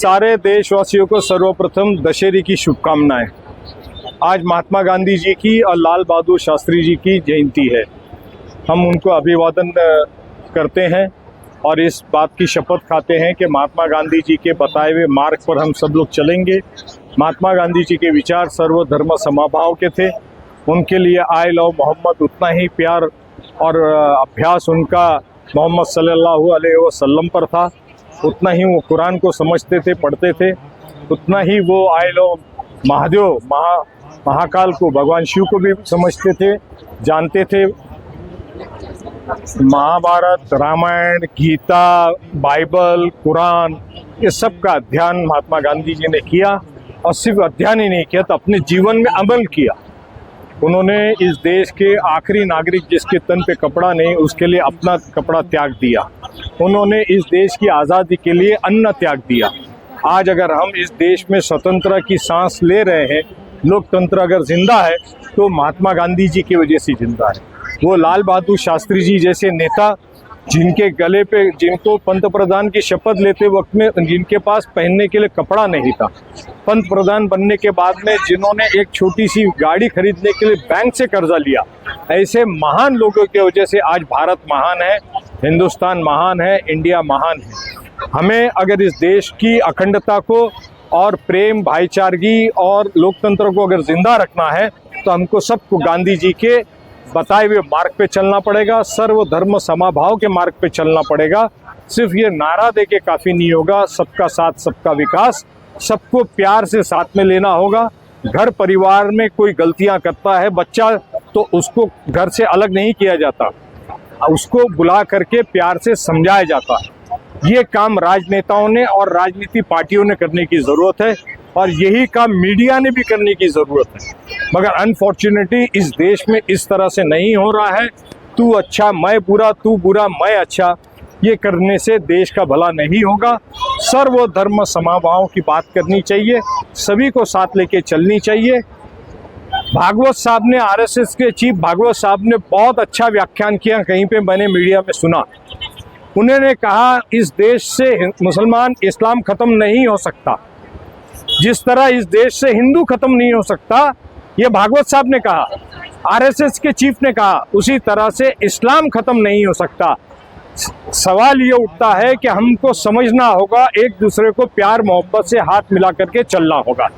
सारे देशवासियों को सर्वप्रथम दशहरे की शुभकामनाएं। आज महात्मा गांधी जी की और लाल बहादुर शास्त्री जी की जयंती है। हम उनको अभिवादन करते हैं और इस बात की शपथ खाते हैं कि महात्मा गांधी जी के बताए हुए मार्ग पर हम सब लोग चलेंगे। महात्मा गांधी जी के विचार सर्वधर्म समभाव के थे। उनके लिए आई लव मोहम्मद उतना ही प्यार और अभ्यास उनका मोहम्मद सल्लल्लाहु अलैहि वसल्लम पर था। उतना ही वो कुरान को समझते थे, पढ़ते थे। उतना ही वो आई लव महादेव महाकाल को, भगवान शिव को भी समझते थे, जानते थे। महाभारत, रामायण, गीता, बाइबल, कुरान, ये सब का अध्ययन महात्मा गांधी जी ने किया और सिर्फ अध्ययन ही नहीं किया तो अपने जीवन में अमल किया। उन्होंने इस देश के आखिरी नागरिक जिसके तन पे कपड़ा नहीं, उसके लिए अपना कपड़ा त्याग दिया। उन्होंने इस देश की आज़ादी के लिए अन्न त्याग दिया। आज अगर हम इस देश में स्वतंत्रता की सांस ले रहे हैं, लोकतंत्र अगर जिंदा है तो महात्मा गांधी जी की वजह से जिंदा है। वो लाल बहादुर शास्त्री जी जैसे नेता जिनके गले पे, जिनको पंत प्रधान की शपथ लेते वक्त में जिनके पास पहनने के लिए कपड़ा नहीं था, पंत प्रधान बनने के बाद में जिन्होंने एक छोटी सी गाड़ी खरीदने के लिए बैंक से कर्जा लिया, ऐसे महान लोगों की वजह से आज भारत महान है, हिंदुस्तान महान है, इंडिया महान है। हमें अगर इस देश की अखंडता को और प्रेम, भाईचारगी और लोकतंत्र को अगर जिंदा रखना है तो हमको सबको गांधी जी के बताए हुए मार्ग पे चलना पड़ेगा, सर्वधर्म समभाव के मार्ग पे चलना पड़ेगा। सिर्फ ये नारा दे के काफ़ी नहीं होगा। सबका साथ, सबका विकास, सबको प्यार से साथ में लेना होगा। घर परिवार में कोई गलतियां करता है बच्चा तो उसको घर से अलग नहीं किया जाता, उसको बुला करके प्यार से समझाया जाता है। ये काम राजनेताओं ने और राजनीति पार्टियों ने करने की ज़रूरत है और यही काम मीडिया ने भी करने की ज़रूरत है। मगर अनफॉर्चुनेटली इस देश में इस तरह से नहीं हो रहा है। तू अच्छा मैं बुरा, तू बुरा मैं अच्छा, ये करने से देश का भला नहीं होगा। सर्वधर्म समभाव की बात करनी चाहिए, सभी को साथ लेके चलनी चाहिए। भागवत साहब ने, आरएसएस के चीफ भागवत साहब ने बहुत अच्छा व्याख्यान किया, कहीं पे मैंने मीडिया में सुना। उन्होंने कहा इस देश से मुसलमान इस्लाम खत्म नहीं हो सकता, जिस तरह इस देश से हिंदू खत्म नहीं हो सकता, ये भागवत साहब ने कहा, आरएसएस के चीफ ने कहा, उसी तरह से इस्लाम खत्म नहीं हो सकता। सवाल ये उठता है कि हमको समझना होगा, एक दूसरे को प्यार मोहब्बत से हाथ मिला करके चलना होगा,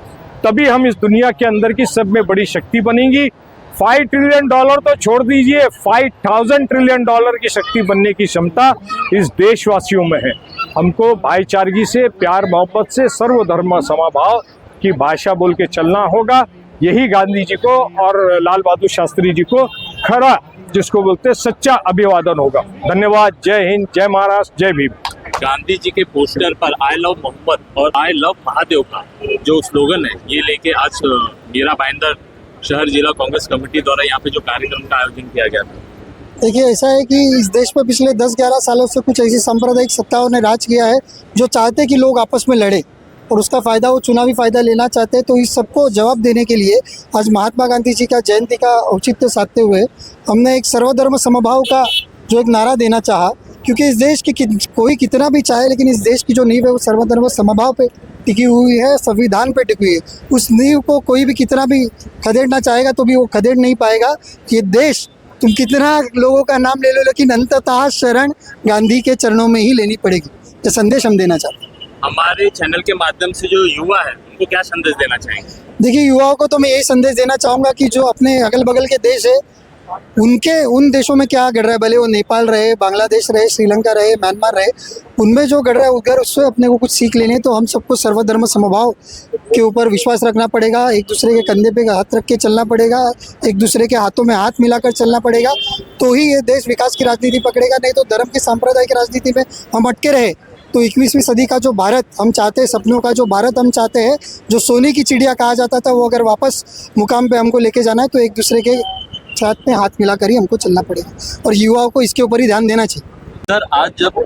तभी हम इस दुनिया के अंदर की सब में बड़ी शक्ति बनेंगी। $5 ट्रिलियन तो छोड़ दीजिए, 5000 ट्रिलियन की शक्ति बनने की क्षमता इस देशवासियों में है। हमको भाईचारगी से, प्यार मोहब्बत से, सर्वधर्म समभाव की भाषा बोल के चलना होगा। यही गांधी जी को और लाल बहादुर शास्त्री जी को खरा, जिसको बोलते सच्चा अभिवादन होगा। धन्यवाद। जय हिंद, जय महाराष्ट्र, जय भीम। गांधी जी के पोस्टर पर आई लव मोहम्मद और आई लव महादेव का जो स्लोगन है, ये लेके आज मीरा भाईंदर शहर जिला कांग्रेस कमेटी द्वारा यहाँ पे जो कार्यक्रम का आयोजन किया गया था। देखिए, ऐसा है कि इस देश में पिछले 10-11 सालों से कुछ ऐसी सांप्रदायिक सत्ताओं ने राज किया है जो चाहते हैं कि लोग आपस में लड़े और उसका फ़ायदा, वो चुनावी फ़ायदा लेना चाहते हैं। तो इस सबको जवाब देने के लिए आज महात्मा गांधी जी का जयंती का औचित्य साधते हुए हमने एक सर्वधर्म समभाव का जो एक नारा देना चाहा, क्योंकि इस देश की कोई कितना भी चाहे, लेकिन इस देश की जो नींव है वो सर्वधर्म समभाव पे टिकी हुई है, संविधान पे टिकी हुई है। उस नींव को कोई भी कितना भी खदेड़ना चाहेगा तो भी वो खदेड़ नहीं पाएगा। ये देश, तुम कितना लोगों का नाम ले लो, लेकिन अंततः शरण गांधी के चरणों में ही लेनी पड़ेगी। ये संदेश हम देना चाहते हैं। हमारे चैनल के माध्यम से जो युवा है उनको क्या संदेश देना चाहेंगे? देखिए, युवाओं को तो मैं यही संदेश देना चाहूँगा कि जो अपने अगल बगल के देश है, उन देशों में क्या घट रहा है, भले वो नेपाल रहे, बांग्लादेश रहे, श्रीलंका रहे, म्यांमार रहे, उनमें जो घट रहा है उधर उससे अपने को कुछ सीख लेने। तो हम सबको सर्वधर्म समभाव के ऊपर विश्वास रखना पड़ेगा, एक दूसरे के कंधे पे हाथ रख के चलना पड़ेगा, एक दूसरे के हाथों में हाथ मिलाकर चलना पड़ेगा, तो ही ये देश विकास की राजनीति पकड़ेगा। नहीं तो धर्म की सांप्रदायिक राजनीति में हम अटके रहे तो 21वीं सदी का जो भारत हम चाहते हैं, सपनों का जो भारत हम चाहते हैं, जो सोने की चिड़िया कहा जाता था, वो अगर वापस मुकाम पे हमको लेके जाना है तो एक दूसरे के साथ में हाथ मिलाकर ही हमको चलना पड़ेगा और युवाओं को इसके ऊपर ही ध्यान देना चाहिए। सर, आज जब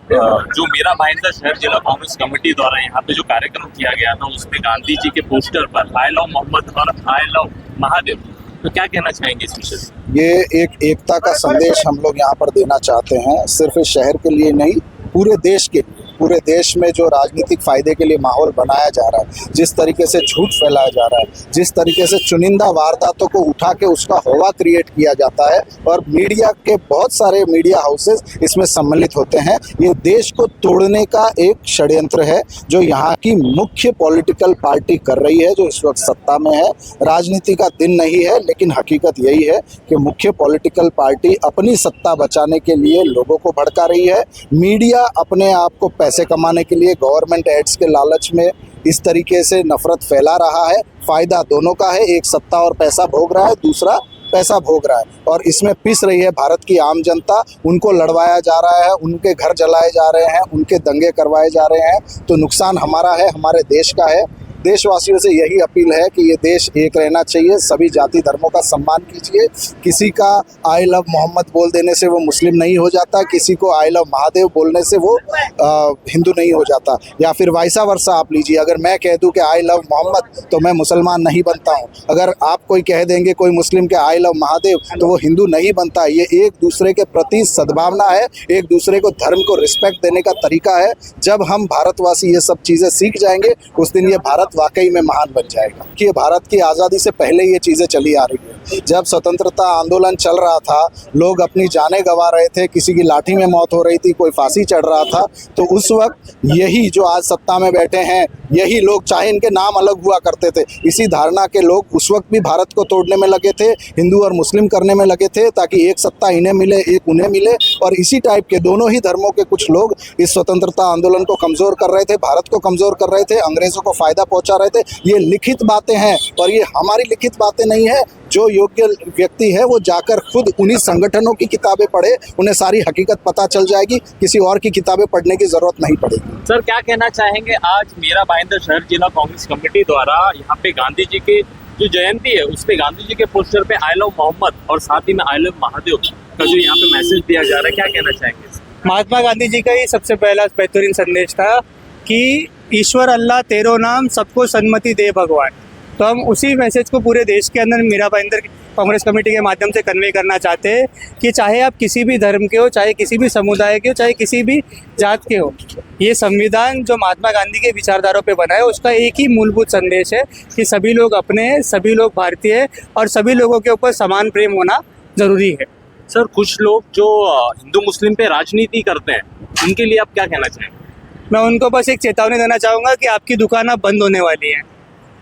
जो मीरा भाईंदर शहर जिला कांग्रेस कमेटी द्वारा यहाँ पे जो कार्यक्रम किया गया था, उसमें गांधी जी के पोस्टर पर आई लव मोहम्मद और आई लव महादेव, तो क्या कहना चाहेंगे इस विषय में? ये एक एकता का संदेश हम लोग यहाँ पर देना चाहते हैं, सिर्फ इस शहर के लिए नहीं, पूरे देश के लिए। पूरे देश में जो राजनीतिक फायदे के लिए माहौल बनाया जा रहा है, जिस तरीके से झूठ फैलाया जा रहा है, जिस तरीके से चुनिंदा वारदातों को उठा के उसका हवा क्रिएट किया जाता है और मीडिया के बहुत सारे मीडिया हाउसेस इसमें सम्मिलित होते हैं, ये देश को तोड़ने का एक षड्यंत्र है जो यहाँ की मुख्य पॉलिटिकल पार्टी कर रही है, जो इस वक्त सत्ता में है। राजनीति का दिन नहीं है, लेकिन हकीकत यही है कि मुख्य पॉलिटिकल पार्टी अपनी सत्ता बचाने के लिए लोगों को भड़का रही है। मीडिया अपने आप को पैसे कमाने के लिए गवर्नमेंट एड्स के लालच में इस तरीके से नफरत फैला रहा है। फायदा दोनों का है, एक सत्ता और पैसा भोग रहा है, दूसरा पैसा भोग रहा है और इसमें पिस रही है भारत की आम जनता। उनको लड़वाया जा रहा है, उनके घर जलाए जा रहे हैं, उनके दंगे करवाए जा रहे हैं, तो नुकसान हमारा है, हमारे देश का है। देशवासियों से यही अपील है कि ये देश एक रहना चाहिए, सभी जाति धर्मों का सम्मान कीजिए। किसी का आई लव मोहम्मद बोल देने से वो मुस्लिम नहीं हो जाता, किसी को आई लव महादेव बोलने से वो हिंदू नहीं हो जाता, या फिर वाइसा वर्सा आप लीजिए। अगर मैं कह दूं कि आई लव मोहम्मद तो मैं मुसलमान नहीं बनता हूं, अगर आप कोई कह देंगे कोई मुस्लिम के आई लव महादेव तो वो हिंदू नहीं बनता। ये एक दूसरे के प्रति सद्भावना है, एक दूसरे को धर्म को रिस्पेक्ट देने का तरीका है। जब हम भारतवासी ये सब चीज़ें सीख जाएंगे उस दिन ये भारत वाकई में महान बन जाएगा। कि भारत की आज़ादी से पहले ये चीज़ें चली आ रही है। जब स्वतंत्रता आंदोलन चल रहा था, लोग अपनी जानें गंवा रहे थे, किसी की लाठी में मौत हो रही थी, कोई फांसी चढ़ रहा था, तो उस वक्त यही जो आज सत्ता में बैठे हैं यही लोग, चाहे इनके नाम अलग हुआ करते थे, इसी धारणा के लोग उस वक्त भी भारत को तोड़ने में लगे थे, हिंदू और मुस्लिम करने में लगे थे, ताकि एक सत्ता इन्हें मिले एक उन्हें मिले। और इसी टाइप के दोनों ही धर्मों के कुछ लोग इस स्वतंत्रता आंदोलन को कमज़ोर कर रहे थे, भारत को कमज़ोर कर रहे थे, अंग्रेज़ों को फ़ायदा पहुंचा रहे थे। ये लिखित बातें हैं और ये हमारी लिखित बातें नहीं है। जो योग्य व्यक्ति है वो जाकर खुद उन्हीं संगठनों की किताबें पढ़े, उन्हें सारी हकीकत पता चल जाएगी, किसी और की किताबें पढ़ने की ज़रूरत नहीं पड़ेगी। सर, क्या कहना चाहेंगे, आज मेरा भाईंदर शहर जिला कांग्रेस कमेटी द्वारा यहाँ पे गांधी जी की जो जयंती है उस पे गांधी जी के पोस्टर पे आई लव मोहम्मद और साथ ही में आई लव महादेव का जो यहाँ पे मैसेज दिया जा रहा है, क्या कहना चाहेंगे? महात्मा गांधी जी का ही सबसे पहला बेहतरीन संदेश था कि ईश्वर अल्लाह तेरो नाम, सबको सन्मति दे भगवान। तो हम उसी मैसेज को पूरे देश के अंदर मीरा भाईंदर कांग्रेस कमेटी के माध्यम से कन्वे करना चाहते हैं कि चाहे आप किसी भी धर्म के हो, चाहे किसी भी समुदाय के हो, चाहे किसी भी जात के हो, ये संविधान जो महात्मा गांधी के विचारधारों पे बना है उसका एक ही मूलभूत संदेश है कि सभी लोग अपने हैं, सभी लोग भारतीय हैं और सभी लोगों के ऊपर समान प्रेम होना ज़रूरी है। सर, कुछ लोग जो हिंदू मुस्लिम पे राजनीति करते हैं उनके लिए आप क्या कहना चाहेंगे? मैं उनको बस एक चेतावनी देना चाहूँगा कि आपकी दुकान अब बंद होने वाली है।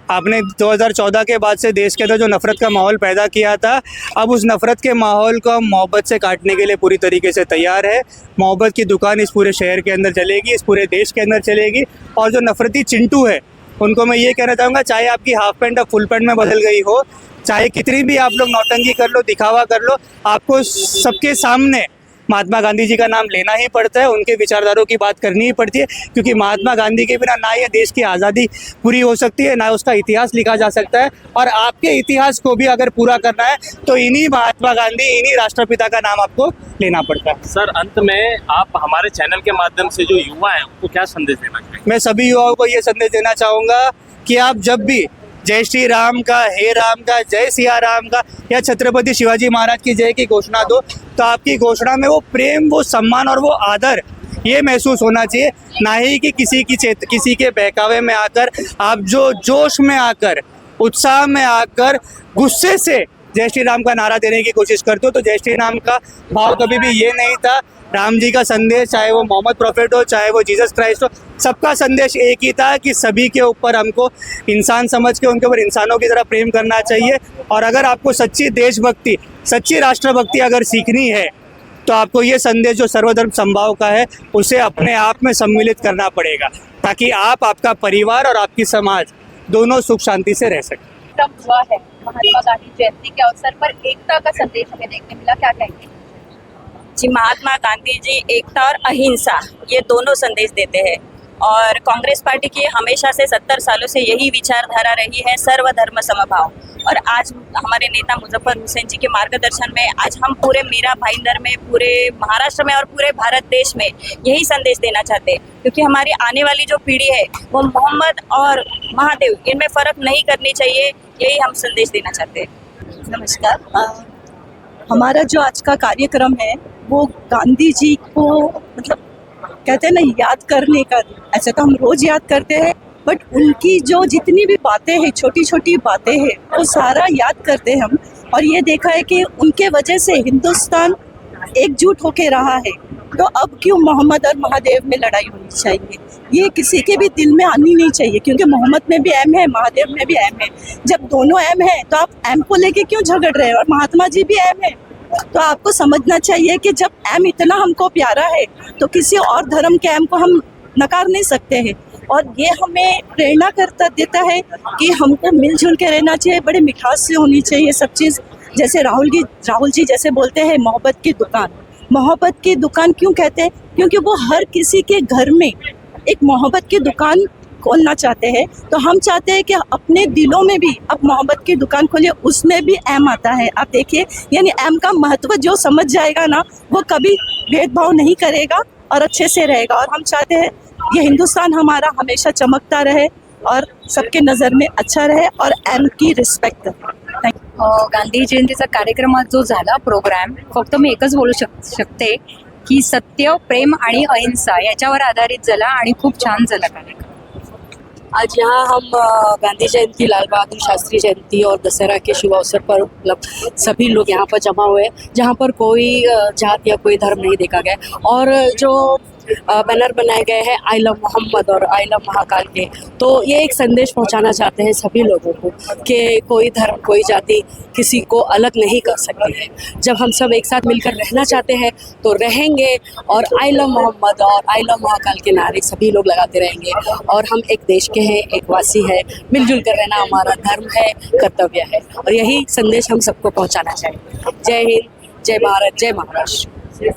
आपने 2014 के बाद से देश के अंदर जो नफ़रत का माहौल पैदा किया था, अब उस नफ़रत के माहौल को हम मोहब्बत से काटने के लिए पूरी तरीके से तैयार है। मोहब्बत की दुकान इस पूरे शहर के अंदर चलेगी, इस पूरे देश के अंदर चलेगी। और जो नफ़रती चिंटू है उनको मैं ये कहना चाहूँगा, चाहे आपकी हाफ पैंट अब फुल पैंट में बदल गई हो, चाहे कितनी भी आप लोग नौटंकी कर लो, दिखावा कर लो, आपको सबके सामने महात्मा गांधी जी का नाम लेना ही पड़ता है, उनके विचारधारों की बात करनी ही पड़ती है। क्योंकि महात्मा गांधी के बिना ना ये देश की आज़ादी पूरी हो सकती है, ना उसका इतिहास लिखा जा सकता है। और आपके इतिहास को भी अगर पूरा करना है तो इन्हीं महात्मा गांधी, इन्हीं राष्ट्रपिता का नाम आपको लेना पड़ता है। सर, अंत में आप हमारे चैनल के माध्यम से जो युवा हैं उनको क्या संदेश देना चाहेंगे? मैं सभी युवाओं को ये संदेश देना चाहूँगा कि आप जब भी जय श्री राम का, हे राम का, जय सिया राम का या छत्रपति शिवाजी महाराज की जय की घोषणा दो, तो आपकी घोषणा में वो प्रेम, वो सम्मान और वो आदर ये महसूस होना चाहिए, ना ही कि किसी के बहकावे में आकर आप जो जोश में आकर, उत्साह में आकर गुस्से से जय श्री राम का नारा देने की कोशिश करते हो। तो जय श्री राम का भाव कभी भी ये नहीं था। राम जी का संदेश, चाहे वो मोहम्मद प्रॉफिट हो, चाहे वो जीसस क्राइस्ट हो, सबका संदेश एक ही था कि सभी के ऊपर हमको इंसान समझ के उनके ऊपर इंसानों की तरह प्रेम करना चाहिए। और अगर आपको सच्ची देशभक्ति, सच्ची राष्ट्रभक्ति अगर सीखनी है तो आपको ये संदेश जो सर्वधर्म समभाव का है उसे अपने आप में सम्मिलित करना पड़ेगा, ताकि आप, आपका परिवार और आपकी समाज दोनों सुख शांति से रह सकें। हुआ है महात्मा गांधी जयंती के अवसर पर एकता का संदेश हमें देखने मिला, क्या कहेंगे? जी, महात्मा गांधी जी एकता और अहिंसा ये दोनों संदेश देते हैं और कांग्रेस पार्टी की हमेशा से 70 सालों से यही विचारधारा रही है, सर्वधर्म समभाव। और आज हमारे नेता मुजफ्फर हुसैन जी के मार्गदर्शन में आज हम पूरे मीरा भाईंदर में, पूरे महाराष्ट्र में और पूरे भारत देश में यही संदेश देना चाहते हैं, क्योंकि हमारी आने वाली जो पीढ़ी है वो मोहम्मद और महादेव इनमें फ़र्क नहीं करनी चाहिए, यही हम संदेश देना चाहते हैं। नमस्कार। हमारा जो आज का कार्यक्रम है वो गांधी जी को मतलब कहते हैं ना याद करने का, ऐसे तो हम रोज याद करते हैं, बट उनकी जो जितनी भी बातें हैं, छोटी छोटी बातें हैं, वो सारा याद करते हैं हम। और ये देखा है कि उनके वजह से हिंदुस्तान एकजुट होके रहा है। तो अब क्यों मोहम्मद और महादेव में लड़ाई होनी चाहिए? ये किसी के भी दिल में आनी नहीं चाहिए, क्योंकि मोहम्मद में भी एम है, महादेव में भी एम है। जब दोनों एम है तो आप एम को लेके क्यों झगड़ रहे हैं? और महात्मा जी भी एम है, तो आपको समझना चाहिए कि जब एम इतना हमको प्यारा है तो किसी और धर्म के एम को हम नकार नहीं सकते हैं। और ये हमें प्रेरणा करता देता है कि हमको मिलजुल के रहना चाहिए, बड़े मिठास से होनी चाहिए सब चीज़। जैसे राहुल जी जैसे बोलते हैं मोहब्बत की दुकान, मोहब्बत की दुकान क्यों कहते हैं? क्योंकि वो हर किसी के घर में एक मोहब्बत की दुकान खोलना चाहते हैं। तो हम चाहते हैं कि अपने दिलों में भी अब मोहब्बत की दुकान खोलिए, उसमें भी एम आता है। आप देखिए, यानी एम का महत्व जो समझ जाएगा ना, वो कभी भेदभाव नहीं करेगा और अच्छे से रहेगा। और हम चाहते हैं ये हिंदुस्तान हमारा हमेशा चमकता रहे और सबके नज़र में अच्छा रहे और एम की रिस्पेक्ट करे। गांधी जयंतीचा कार्यक्रमात जो झाला प्रोग्राम, फक्त मी एकच बोलू शकते की सत्य, प्रेम आणि अहिंसा याच्यावर आधारित झाला आणि खूप छान झाला कार्यक्रम। आज यहाँ हम गांधी जयंती, लाल बहादुर शास्त्री जयंती और दशहरा के शुभ अवसर पर मतलब सभी लोग यहाँ पर जमा हुए, जहाँ पर कोई जात या कोई धर्म नहीं देखा गया। और जो बैनर बनाए गए हैं आई लव मोहम्मद और आई लव महाकाल के, तो ये एक संदेश पहुंचाना चाहते हैं सभी लोगों को कि कोई धर्म, कोई जाति किसी को अलग नहीं कर सकती है। जब हम सब एक साथ मिलकर रहना चाहते हैं तो रहेंगे, और आई लव मोहम्मद और आई लव महाकाल के नारे सभी लोग लगाते रहेंगे। और हम एक देश के हैं, एक वासी है, मिलजुल कर रहना हमारा धर्म है, कर्तव्य है, और यही संदेश हम सबको पहुँचाना चाहिए। जय हिंद, जय भारत, जय महाराष्ट्र।